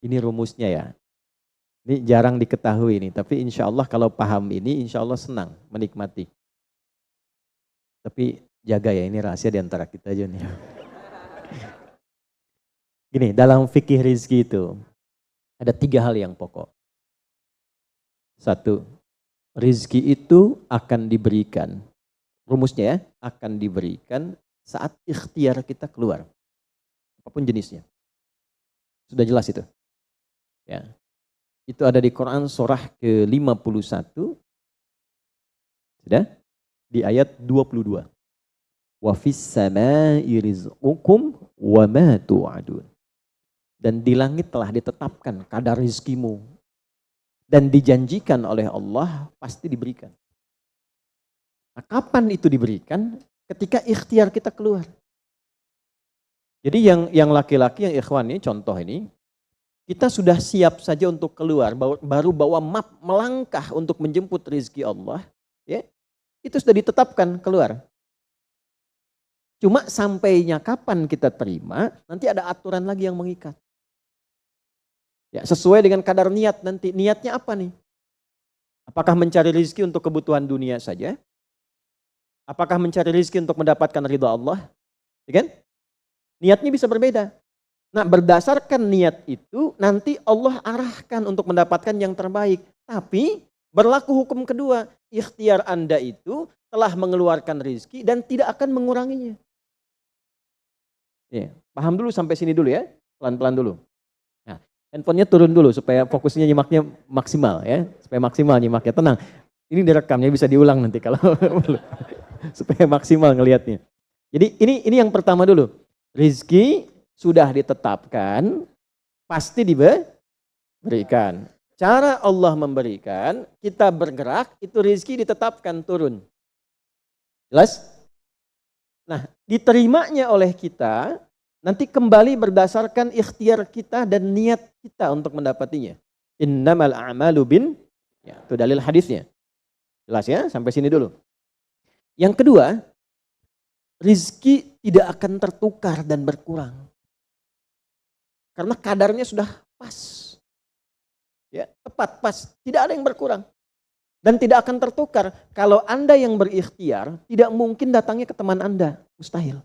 Ini rumusnya ya. Ini jarang diketahui nih, tapi insya Allah kalau paham ini, insya Allah senang menikmati. Tapi jaga ya, ini rahasia di antara kita aja nih. Gini, dalam fikih rizki itu ada 3 hal yang pokok. 1, rizki itu akan diberikan. Rumusnya ya, akan diberikan saat ikhtiar kita keluar. Apapun jenisnya. Sudah jelas itu. Ya. Itu ada di Quran surah ke-51. Sudah? Di ayat 22. Wa fis samaa'i rizqukum wa ma tu'adun. Dan di langit telah ditetapkan kadar rizkimu. Dan dijanjikan oleh Allah pasti diberikan. Nah, kapan itu diberikan? Ketika ikhtiar kita keluar. Jadi yang laki-laki, yang ikhwan ini, contoh ini, kita sudah siap saja untuk keluar, baru bawa map melangkah untuk menjemput rezeki Allah, ya, itu sudah ditetapkan keluar. Cuma sampainya kapan kita terima, nanti ada aturan lagi yang mengikat. Ya, sesuai dengan kadar niat nanti. Niatnya apa nih? Apakah mencari rezeki untuk kebutuhan dunia saja? Apakah mencari rezeki untuk mendapatkan ridha Allah? Ya kan? Niatnya bisa berbeda. Nah, berdasarkan niat itu nanti Allah arahkan untuk mendapatkan yang terbaik. Tapi berlaku hukum kedua, ikhtiar Anda itu telah mengeluarkan rezeki dan tidak akan menguranginya. Ya, paham dulu sampai sini dulu ya, pelan-pelan dulu. Nah, handphonenya turun dulu supaya fokusnya nyimaknya maksimal ya, supaya maksimal nyimaknya. Tenang, ini direkamnya bisa diulang nanti kalau supaya maksimal ngelihatnya. Jadi ini yang pertama dulu, rezeki sudah ditetapkan, pasti diberikan. Cara Allah memberikan, kita bergerak, itu rezeki ditetapkan turun. Jelas? Nah, diterimanya oleh kita, nanti kembali berdasarkan ikhtiar kita dan niat kita untuk mendapatinya. Innamal a'malu ya, itu dalil hadisnya. Jelas ya? Sampai sini dulu. Yang kedua, rezeki tidak akan tertukar dan berkurang. Karena kadarnya sudah pas. Ya, tepat pas, tidak ada yang berkurang. Dan tidak akan tertukar. Kalau Anda yang berikhtiar, tidak mungkin datangnya ke teman Anda, mustahil.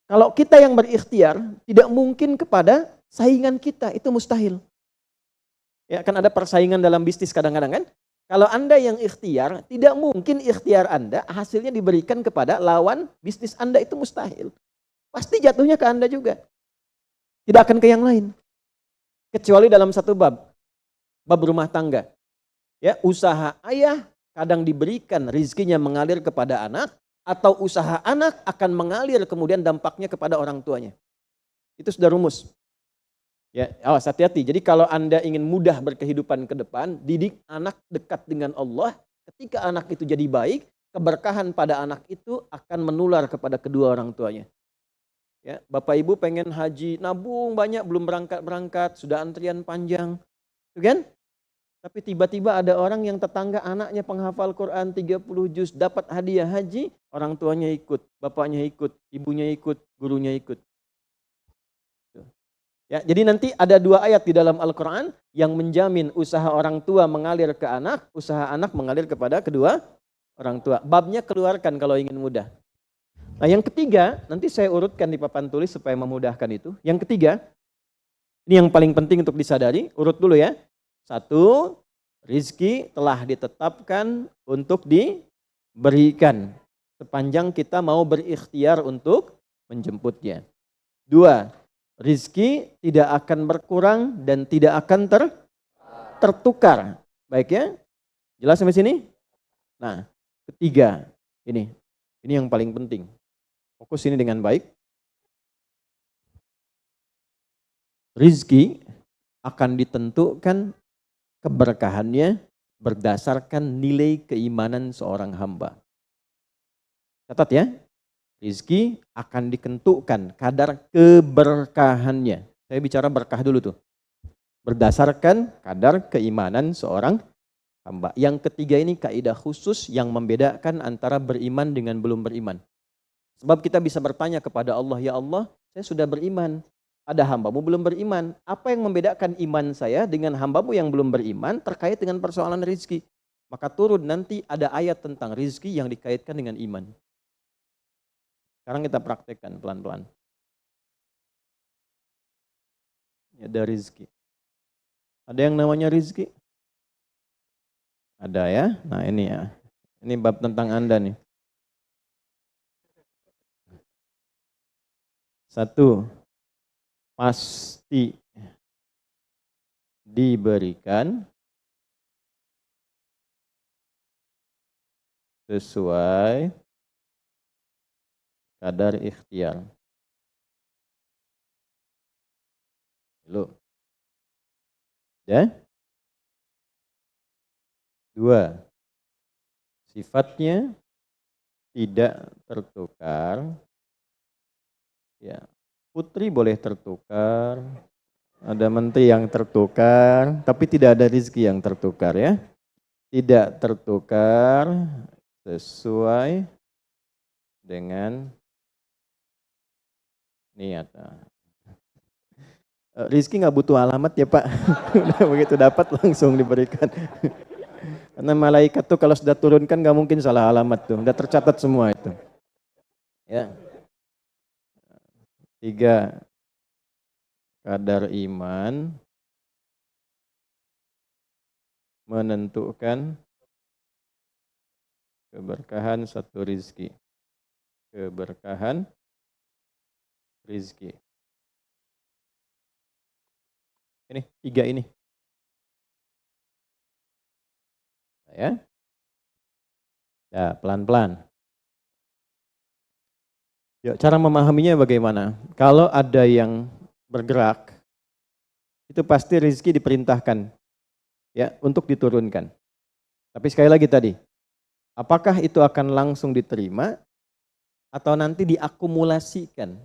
Kalau kita yang berikhtiar, tidak mungkin kepada saingan kita, itu mustahil. Ya, kan ada persaingan dalam bisnis kadang-kadang kan? Kalau Anda yang ikhtiar, tidak mungkin ikhtiar Anda hasilnya diberikan kepada lawan bisnis Anda, itu mustahil. Pasti jatuhnya ke Anda juga. Tidak akan ke yang lain. Kecuali dalam satu bab rumah tangga. Ya, usaha ayah kadang diberikan rezekinya mengalir kepada anak, atau usaha anak akan mengalir kemudian dampaknya kepada orang tuanya. Itu sudah rumus. Ya, awas hati-hati. Jadi kalau Anda ingin mudah berkehidupan ke depan, didik anak dekat dengan Allah. Ketika anak itu jadi baik, keberkahan pada anak itu akan menular kepada kedua orang tuanya. Ya, Bapak Ibu pengen haji, nabung banyak, belum berangkat, sudah antrian panjang. Itu kan? Tapi tiba-tiba ada orang yang tetangga anaknya penghafal Quran 30 juz, dapat hadiah haji, orang tuanya ikut, bapaknya ikut, ibunya ikut, gurunya ikut. Ya, jadi nanti ada 2 ayat di dalam Al-Quran yang menjamin usaha orang tua mengalir ke anak, usaha anak mengalir kepada kedua orang tua. Babnya keluarkan kalau ingin mudah. Nah, yang ketiga, nanti saya urutkan di papan tulis supaya memudahkan itu. Yang ketiga, ini yang paling penting untuk disadari, urut dulu ya. 1, rizki telah ditetapkan untuk diberikan sepanjang kita mau berikhtiar untuk menjemputnya. 2, rizki tidak akan berkurang dan tidak akan tertukar. Baik ya? Jelas sampai sini? Nah, ketiga, ini yang paling penting. Fokus ini dengan baik. Rizki akan ditentukan keberkahannya berdasarkan nilai keimanan seorang hamba. Catat ya, rizki akan ditentukan kadar keberkahannya. Saya bicara berkah dulu tuh. Berdasarkan kadar keimanan seorang hamba. Yang ketiga ini kaidah khusus yang membedakan antara beriman dengan belum beriman. Sebab kita bisa bertanya kepada Allah, ya Allah, saya sudah beriman, ada hambamu belum beriman. Apa yang membedakan iman saya dengan hambamu yang belum beriman terkait dengan persoalan rizki? Maka turun nanti ada ayat tentang rizki yang dikaitkan dengan iman. Sekarang kita praktekkan pelan-pelan. Ada rizki. Ada yang namanya rizki? Ada ya. Nah ini ya. Ini bab tentang Anda nih. 1. Pasti diberikan sesuai kadar ikhtiar. Loh. Ya? 2. Sifatnya tidak tertukar. Ya. Putri boleh tertukar. Ada menteri yang tertukar, tapi tidak ada rezeki yang tertukar ya. Tidak tertukar sesuai dengan niat. Rizki nggak butuh alamat ya Pak. Begitu dapat langsung diberikan. Karena malaikat tuh kalau sudah turunkan nggak mungkin salah alamat tuh. Udah tercatat semua itu. Ya. 3. Kadar iman menentukan keberkahan satu rizki. Keberkahan rizki. Ini 3 ini. Ya. Ya, pelan-pelan. Ya, cara memahaminya bagaimana? Kalau ada yang bergerak, itu pasti rezeki diperintahkan ya untuk diturunkan. Tapi sekali lagi tadi, apakah itu akan langsung diterima atau nanti diakumulasikan,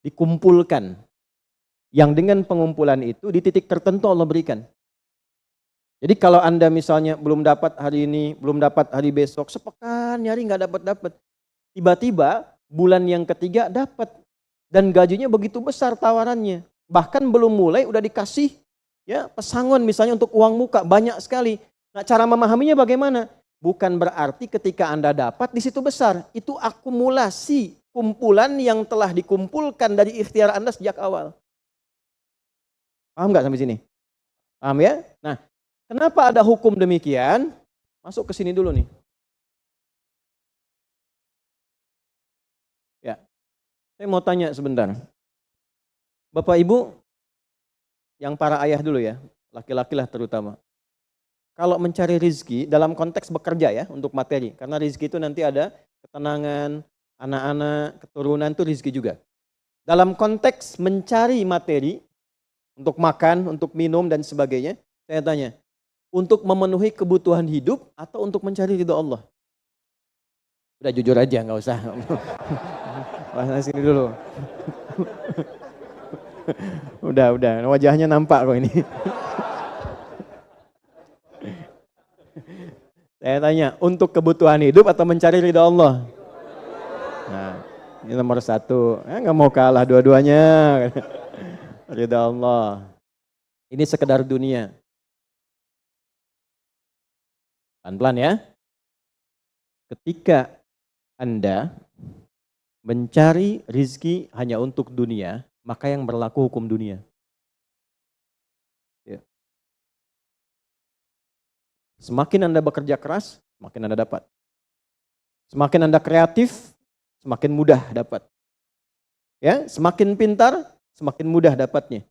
dikumpulkan? Yang dengan pengumpulan itu di titik tertentu Allah berikan. Jadi kalau Anda misalnya belum dapat hari ini, belum dapat hari besok, sepekan nyari nggak dapat. Tiba-tiba bulan yang ketiga dapat dan gajinya begitu besar tawarannya. Bahkan belum mulai udah dikasih ya pesangon misalnya untuk uang muka banyak sekali. Nah, cara memahaminya bagaimana? Bukan berarti ketika Anda dapat di situ besar, itu akumulasi kumpulan yang telah dikumpulkan dari ikhtiar Anda sejak awal. Paham nggak sampai sini? Paham ya? Nah, kenapa ada hukum demikian? Masuk ke sini dulu nih. Ya, saya mau tanya sebentar. Bapak Ibu, yang para ayah dulu ya, laki-laki lah terutama. Kalau mencari rizki dalam konteks bekerja ya, untuk materi. Karena rizki itu nanti ada ketenangan, anak-anak, keturunan itu rizki juga. Dalam konteks mencari materi, untuk makan, untuk minum dan sebagainya, saya tanya, untuk memenuhi kebutuhan hidup atau untuk mencari ridho Allah? Udah jujur aja, nggak usah. Bahas sini dulu. Udah, wajahnya nampak kok ini. Saya tanya, untuk kebutuhan hidup atau mencari ridho Allah? Nah, ini nomor 1. Nggak mau kalah dua-duanya. Ridho Allah. Ini sekedar dunia. Pelan-pelan ya. Ketika Anda mencari rizki hanya untuk dunia, maka yang berlaku hukum dunia. Ya. Semakin Anda bekerja keras, semakin Anda dapat. Semakin Anda kreatif, semakin mudah dapat. Ya, semakin pintar, semakin mudah dapatnya.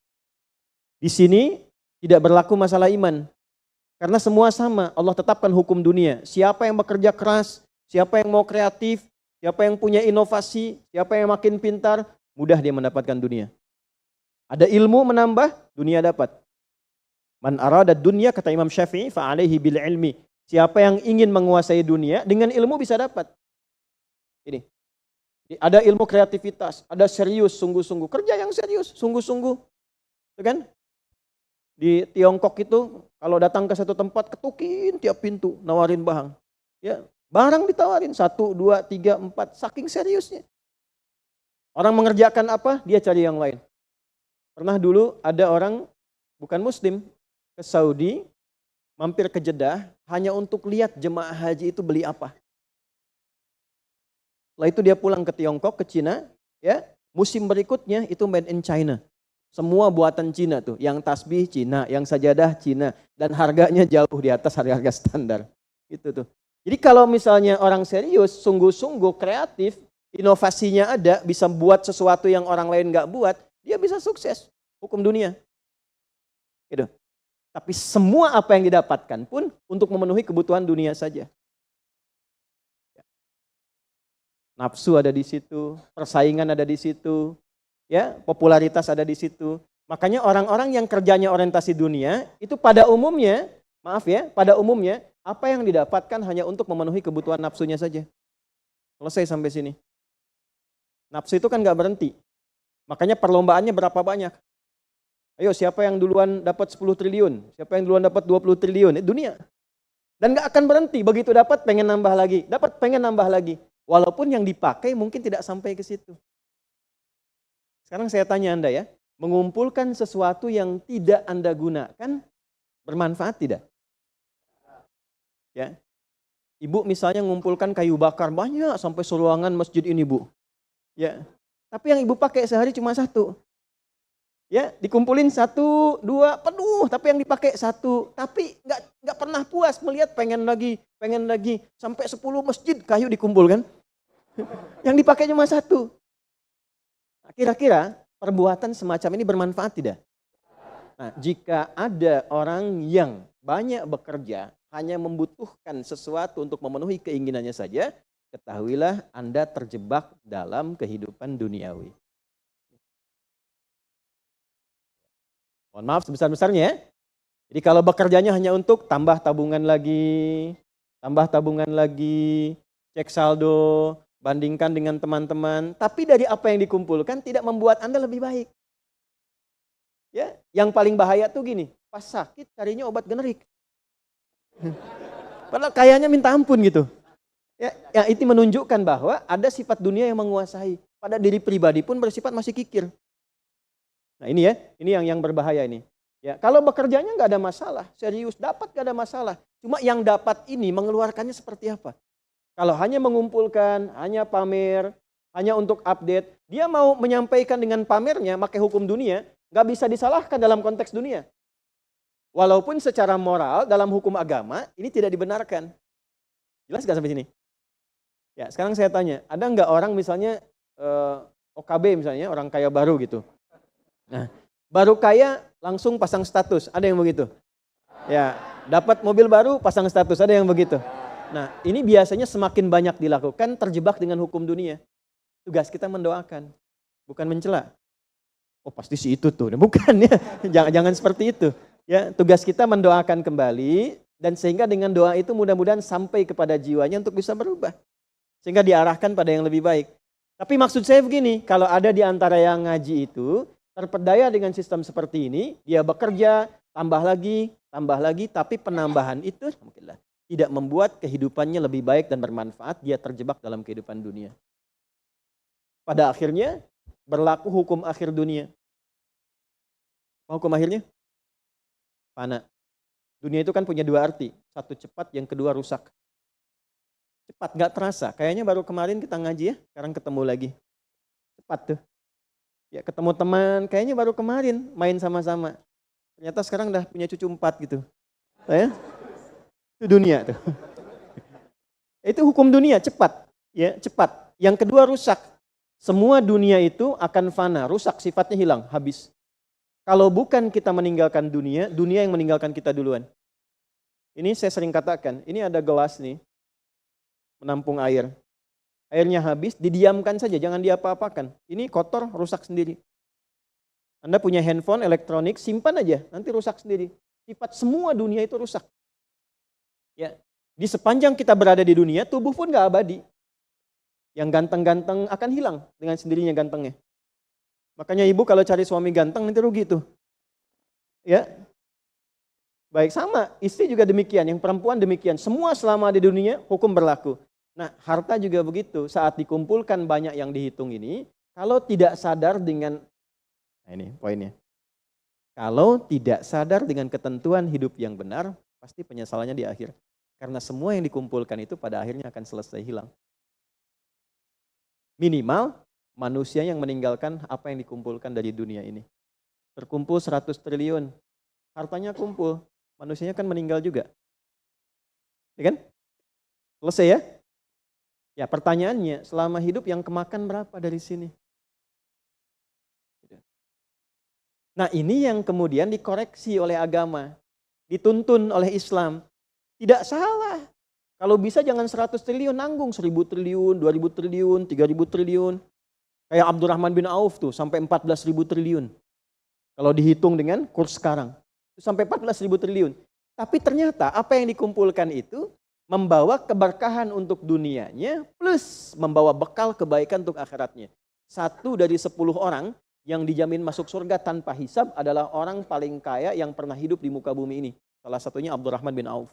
Di sini tidak berlaku masalah iman. Karena semua sama, Allah tetapkan hukum dunia. Siapa yang bekerja keras, siapa yang mau kreatif, siapa yang punya inovasi, siapa yang makin pintar, mudah dia mendapatkan dunia. Ada ilmu menambah, dunia dapat. Man arada dunya, kata Imam Syafi'i, fa'alaihi bil ilmi. Siapa yang ingin menguasai dunia, dengan ilmu bisa dapat. Ini. Ada ilmu kreativitas, ada serius, sungguh-sungguh. Kerja yang serius, sungguh-sungguh. Itu kan? Di Tiongkok itu kalau datang ke satu tempat ketukin tiap pintu nawarin barang. Ya, barang ditawarin 1, 2, 3, 4 saking seriusnya. Orang mengerjakan apa, dia cari yang lain. Pernah dulu ada orang bukan muslim ke Saudi, mampir ke Jeddah hanya untuk lihat jemaah haji itu beli apa. Setelah itu dia pulang ke Tiongkok, ke Cina, ya. Musim berikutnya itu made in China. Semua buatan Cina tuh, yang tasbih Cina, yang sajadah Cina, dan harganya jauh di atas harga-harga standar. Gitu tuh. Jadi kalau misalnya orang serius, sungguh-sungguh kreatif, inovasinya ada, bisa buat sesuatu yang orang lain nggak buat, dia bisa sukses. Hukum dunia. Gitu. Tapi semua apa yang didapatkan pun untuk memenuhi kebutuhan dunia saja. Nafsu ada di situ, persaingan ada di situ, ya, popularitas ada di situ. Makanya orang-orang yang kerjanya orientasi dunia itu pada umumnya, pada umumnya apa yang didapatkan hanya untuk memenuhi kebutuhan nafsunya saja. Selesai sampai sini. Nafsu itu kan nggak berhenti. Makanya perlombaannya berapa banyak? Ayo siapa yang duluan dapat 10 triliun? Siapa yang duluan dapat 20 triliun? Dunia. Dan nggak akan berhenti. Begitu dapat pengen nambah lagi. Dapat pengen nambah lagi. Walaupun yang dipakai mungkin tidak sampai ke situ. Sekarang saya tanya Anda ya. Mengumpulkan sesuatu yang tidak Anda gunakan bermanfaat tidak? Ya. Ibu misalnya mengumpulkan kayu bakar banyak sampai seruangan masjid ini, Bu. Ya. Tapi yang ibu pakai sehari cuma satu. Ya, dikumpulin 1, 2, penuh, tapi yang dipakai 1. Tapi nggak pernah puas melihat pengen lagi, sampai 10 masjid kayu dikumpulkan. Yang dipakai cuma 1. Kira-kira perbuatan semacam ini bermanfaat tidak? Nah, jika ada orang yang banyak bekerja, hanya membutuhkan sesuatu untuk memenuhi keinginannya saja, ketahuilah Anda terjebak dalam kehidupan duniawi. Mohon maaf sebesar-besarnya ya. Jadi kalau bekerjanya hanya untuk tambah tabungan lagi, cek saldo, bandingkan dengan teman-teman, tapi dari apa yang dikumpulkan tidak membuat Anda lebih baik. Ya, yang paling bahaya tuh gini, pas sakit carinya obat generik. Padahal kayaknya minta ampun gitu. Ya, itu menunjukkan bahwa ada sifat dunia yang menguasai. Pada diri pribadi pun bersifat masih kikir. Nah ini ya, ini yang berbahaya ini. Ya, kalau bekerjanya nggak ada masalah, serius dapat nggak ada masalah. Cuma yang dapat ini mengeluarkannya seperti apa? Kalau hanya mengumpulkan, hanya pamer, hanya untuk update, dia mau menyampaikan dengan pamernya, pakai hukum dunia, nggak bisa disalahkan dalam konteks dunia. Walaupun secara moral dalam hukum agama ini tidak dibenarkan. Jelas nggak sampai sini? Ya, sekarang saya tanya, ada nggak orang misalnya OKB misalnya, orang kaya baru gitu. Nah, baru kaya langsung pasang status, ada yang begitu? Ya, dapat mobil baru pasang status, ada yang begitu? Nah, ini biasanya semakin banyak dilakukan terjebak dengan hukum dunia. Tugas kita mendoakan, bukan mencela. Oh pasti si itu tuh, bukan ya, jangan seperti itu. Ya, tugas kita mendoakan kembali dan sehingga dengan doa itu mudah-mudahan sampai kepada jiwanya untuk bisa berubah. Sehingga diarahkan pada yang lebih baik. Tapi maksud saya begini, kalau ada di antara yang ngaji itu terpedaya dengan sistem seperti ini, dia bekerja, tambah lagi, tapi penambahan itu tidak membuat kehidupannya lebih baik dan bermanfaat, dia terjebak dalam kehidupan dunia. Pada akhirnya berlaku hukum akhir dunia. Hukum akhirnya? Fana. Dunia itu kan punya 2 arti, satu cepat, yang kedua rusak. Cepat, gak terasa, kayaknya baru kemarin kita ngaji ya, sekarang ketemu lagi. Cepat tuh. Ya ketemu teman, kayaknya baru kemarin main sama-sama. Ternyata sekarang udah punya cucu 4 gitu. Ya? Itu dunia tuh. Itu hukum dunia, cepat. Ya, cepat. Yang kedua rusak. Semua dunia itu akan fana, rusak, sifatnya hilang, habis. Kalau bukan kita meninggalkan dunia, dunia yang meninggalkan kita duluan. Ini saya sering katakan, ini ada gelas nih, menampung air. Airnya habis, didiamkan saja, jangan diapa-apakan. Ini kotor, rusak sendiri. Anda punya handphone, elektronik, simpan aja, nanti rusak sendiri. Sifat semua dunia itu rusak. Ya, di sepanjang kita berada di dunia, tubuh pun gak abadi. Yang ganteng-ganteng akan hilang dengan sendirinya gantengnya. Makanya ibu kalau cari suami ganteng nanti rugi tuh. Ya, baik sama, istri juga demikian, yang perempuan demikian. Semua selama di dunia hukum berlaku. Nah, harta juga begitu. Saat dikumpulkan banyak yang dihitung ini, kalau tidak sadar dengan, nah ini poinnya, Kalau tidak sadar dengan ketentuan hidup yang benar, pasti penyesalannya di akhir. Karena semua yang dikumpulkan itu pada akhirnya akan selesai hilang. Minimal manusia yang meninggalkan apa yang dikumpulkan dari dunia ini. Terkumpul 100 triliun, hartanya kumpul, manusianya kan meninggal juga. Ya kan? Selesai ya? Ya pertanyaannya, selama hidup yang kemakan berapa dari sini? Nah ini yang kemudian dikoreksi oleh agama, dituntun oleh Islam. Tidak salah. Kalau bisa jangan 100 triliun, nanggung 1000 triliun, 2000 triliun, 3000 triliun. Kayak Abdurrahman bin Auf tuh sampai 14.000 triliun. Kalau dihitung dengan kurs sekarang, sampai 14.000 triliun. Tapi ternyata apa yang dikumpulkan itu membawa keberkahan untuk dunianya plus membawa bekal kebaikan untuk akhiratnya. 1 dari 10 orang yang dijamin masuk surga tanpa hisab adalah orang paling kaya yang pernah hidup di muka bumi ini. Salah satunya Abdurrahman bin Auf.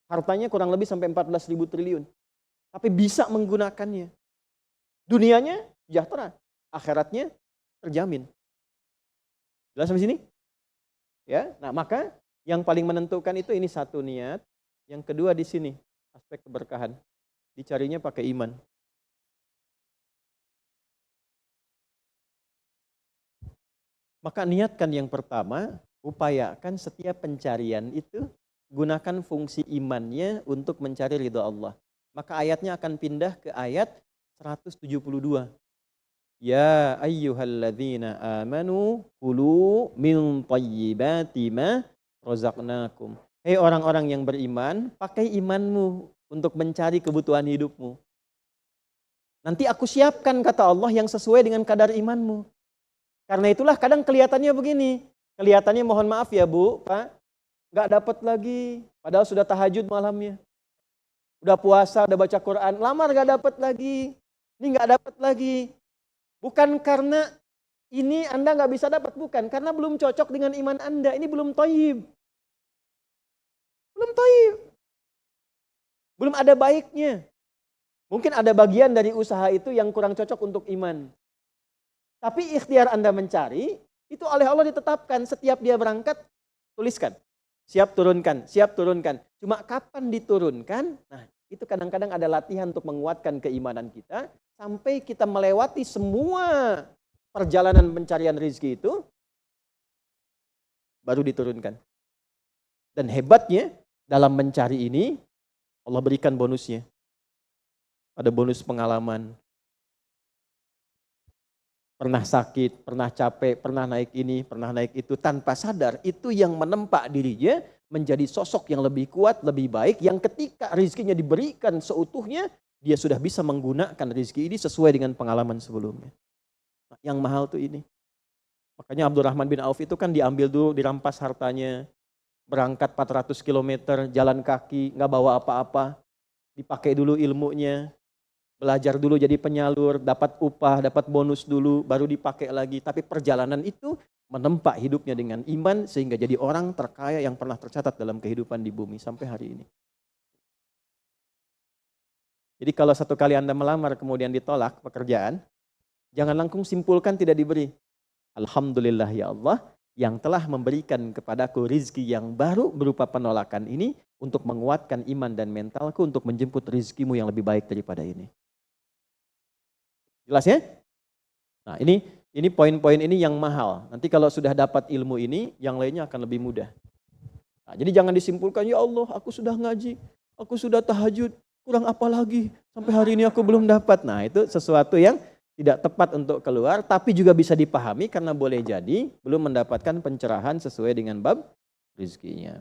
Hartanya kurang lebih sampai 14.000 triliun. Tapi bisa menggunakannya. Dunianya sejahtera, akhiratnya terjamin. Jelas sampai sini? Ya, nah maka yang paling menentukan itu ini satu niat, yang kedua di sini aspek keberkahan. Dicarinya pakai iman. Maka niatkan yang pertama, upayakan setiap pencarian itu gunakan fungsi imannya untuk mencari ridha Allah. Maka ayatnya akan pindah ke ayat 172. Ya ayyuhalladzina amanu kulu min thayyibati ma razaqnakum. Hei orang-orang yang beriman, pakai imanmu untuk mencari kebutuhan hidupmu. Nanti aku siapkan, kata Allah, yang sesuai dengan kadar imanmu. Karena itulah kadang kelihatannya begini. Kelihatannya mohon maaf ya Bu, Pak, nggak dapat lagi. Padahal sudah tahajud malamnya. Udah puasa, udah baca Quran, lamar nggak dapat lagi. Ini nggak dapat lagi. Bukan karena ini Anda nggak bisa dapat, bukan. Karena belum cocok dengan iman Anda. Ini belum thayyib. Belum thayyib. Belum ada baiknya. Mungkin ada bagian dari usaha itu yang kurang cocok untuk iman. Tapi ikhtiar Anda mencari, itu oleh Allah ditetapkan. Setiap dia berangkat, tuliskan. Siap turunkan, siap turunkan. Cuma kapan diturunkan? Nah, itu kadang-kadang ada latihan untuk menguatkan keimanan kita. Sampai kita melewati semua perjalanan pencarian rezeki itu, baru diturunkan. Dan hebatnya, dalam mencari ini, Allah berikan bonusnya. Ada bonus pengalaman. Pernah sakit, pernah capek, pernah naik ini, pernah naik itu, tanpa sadar itu yang menempa dirinya menjadi sosok yang lebih kuat, lebih baik, yang ketika rezekinya diberikan seutuhnya, dia sudah bisa menggunakan rezeki ini sesuai dengan pengalaman sebelumnya. Nah, yang mahal tuh ini. Makanya Abdurrahman bin Auf itu kan diambil dulu, dirampas hartanya, berangkat 400 km, jalan kaki, nggak bawa apa-apa, dipakai dulu ilmunya, belajar dulu jadi penyalur, dapat upah, dapat bonus dulu, baru dipakai lagi. Tapi perjalanan itu menempa hidupnya dengan iman sehingga jadi orang terkaya yang pernah tercatat dalam kehidupan di bumi sampai hari ini. Jadi kalau satu kali Anda melamar kemudian ditolak pekerjaan, jangan langsung simpulkan tidak diberi. Alhamdulillah ya Allah yang telah memberikan kepadaku rizki yang baru berupa penolakan ini untuk menguatkan iman dan mentalku untuk menjemput rizkimu yang lebih baik daripada ini. Jelas ya? Nah ini poin-poin ini yang mahal. Nanti kalau sudah dapat ilmu ini, yang lainnya akan lebih mudah. Nah, jadi jangan disimpulkan, ya Allah aku sudah ngaji, aku sudah tahajud, kurang apa lagi? Sampai hari ini aku belum dapat. Nah itu sesuatu yang tidak tepat untuk keluar, tapi juga bisa dipahami karena boleh jadi belum mendapatkan pencerahan sesuai dengan bab rezekinya.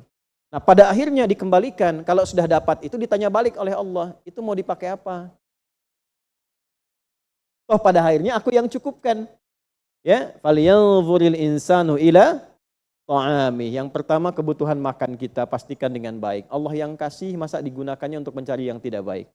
Nah pada akhirnya dikembalikan, kalau sudah dapat itu ditanya balik oleh Allah, itu mau dipakai apa? Toh pada akhirnya aku yang cukupkan. Ya, falyanzuril insanu ila ta'ami. Yang pertama kebutuhan makan kita pastikan dengan baik. Allah yang kasih, masa digunakannya untuk mencari yang tidak baik.